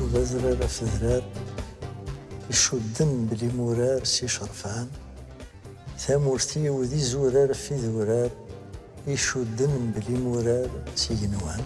وغزرار فذرار يشدن بلي مرار سي شرفان ثامورتي وذي زورار في ذورار يشدن بلي مرار سي جنوان